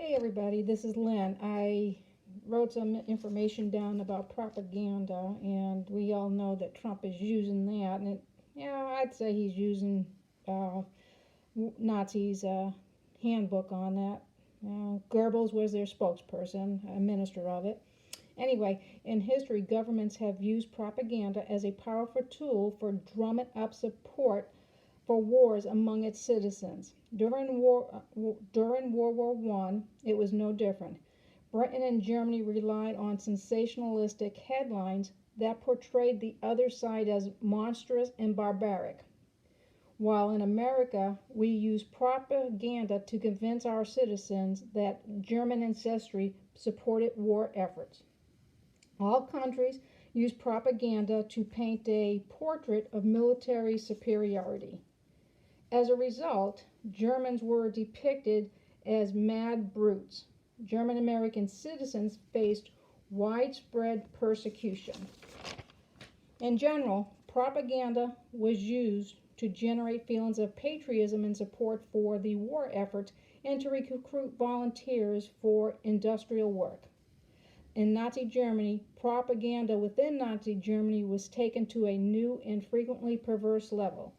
Hey everybody, this is Lynn. I wrote some information down about propaganda, and we all know that Trump is using that. And I'd say he's using uh, Nazis' handbook on that. Goebbels was their spokesperson, a minister of it. Anyway, in history, governments have used propaganda as a powerful tool for drumming up support for wars among its citizens. During World War I, it was no different. Britain and Germany relied on sensationalistic headlines that portrayed the other side as monstrous and barbaric. While in America, we use propaganda to convince our citizens that German ancestry supported war efforts. All countries use propaganda to paint a portrait of military superiority. As a result, Germans were depicted as mad brutes. German American citizens faced widespread persecution. In general, propaganda was used to generate feelings of patriotism and support for the war effort and to recruit volunteers for industrial work. In Nazi Germany, propaganda within Nazi Germany was taken to a new and frequently perverse level.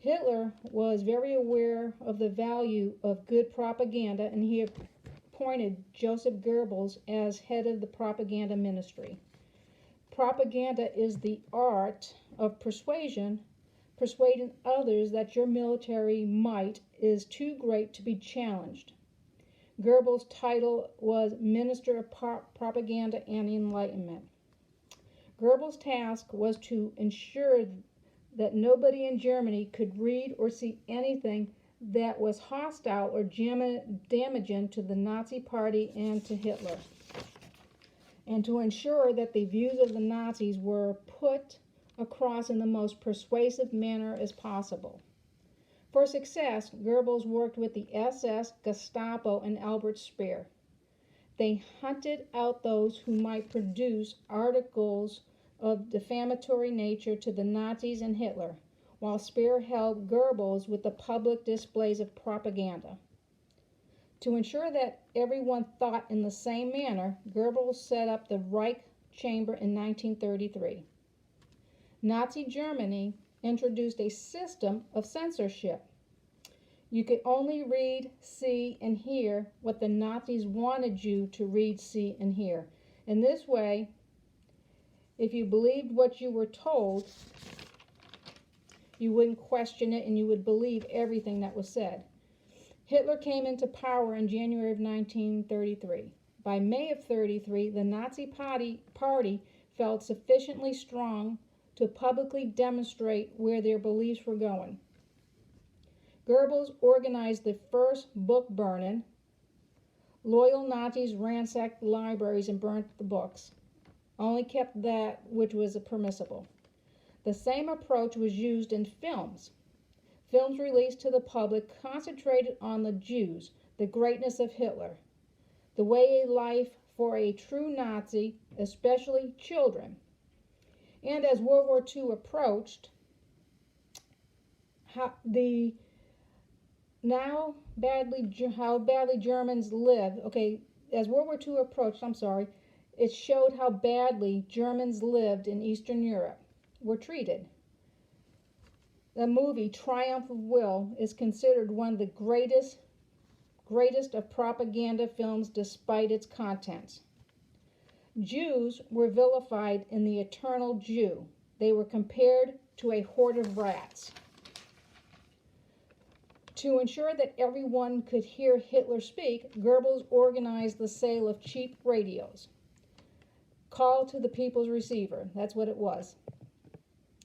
Hitler was very aware of the value of good propaganda, and he appointed Joseph Goebbels as head of the propaganda ministry. Propaganda is the art of persuasion, persuading others that your military might is too great to be challenged. Goebbels' title was Minister of Propaganda and Enlightenment. Goebbels' task was to ensure that nobody in Germany could read or see anything that was hostile or damaging to the Nazi Party and to Hitler, and to ensure that the views of the Nazis were put across in the most persuasive manner as possible. For success, Goebbels worked with the SS, Gestapo, and Albert Speer. They hunted out those who might produce articles of defamatory nature to the Nazis and Hitler, while Speer helped Goebbels with the public displays of propaganda. To ensure that everyone thought in the same manner, Goebbels set up the Reich Chamber in 1933. Nazi Germany introduced a system of censorship. You could only read, see, and hear what the Nazis wanted you to read, see, and hear. In this way, if you believed what you were told, you wouldn't question it and you would believe everything that was said. Hitler came into power in January of 1933. By May of 1933, the Nazi party felt sufficiently strong to publicly demonstrate where their beliefs were going. Goebbels organized the first book burning. Loyal Nazis ransacked libraries and burnt the books. Only kept that which was permissible. The same approach was used in films. Films released to the public concentrated on the Jews, the greatness of Hitler, the way of life for a true Nazi, especially children. And as World War II approached, how badly Germans lived. As World War II approached, it showed how badly Germans lived in Eastern Europe were treated. The movie Triumph of Will is considered one of the greatest of propaganda films despite its contents. Jews were vilified in The Eternal Jew. They were compared to a horde of rats. To ensure that everyone could hear Hitler speak, Goebbels organized the sale of cheap radios. Call to the people's receiver. That's what it was.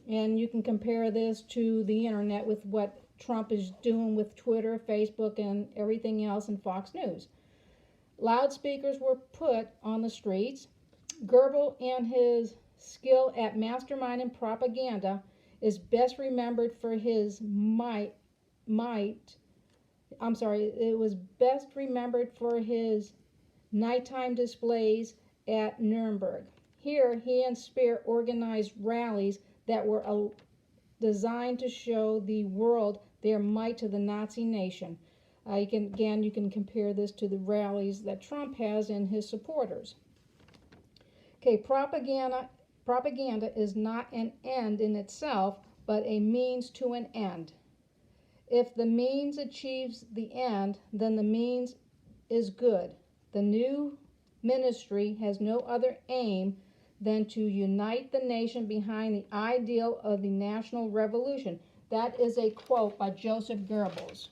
And you can compare this to the internet with what Trump is doing with Twitter, Facebook, and everything else in Fox News. Loudspeakers were put on the streets. Goebbels and his skill at masterminding propaganda is best remembered for his it was best remembered for his nighttime displays at Nuremberg. Here, he and Speer organized rallies that were designed to show the world their might to the Nazi nation. You can compare this to the rallies that Trump has and his supporters. Okay, propaganda is not an end in itself, but a means to an end. If the means achieves the end, then the means is good. The new ministry has no other aim than to unite the nation behind the ideal of the national revolution. That is a quote by Joseph Goebbels.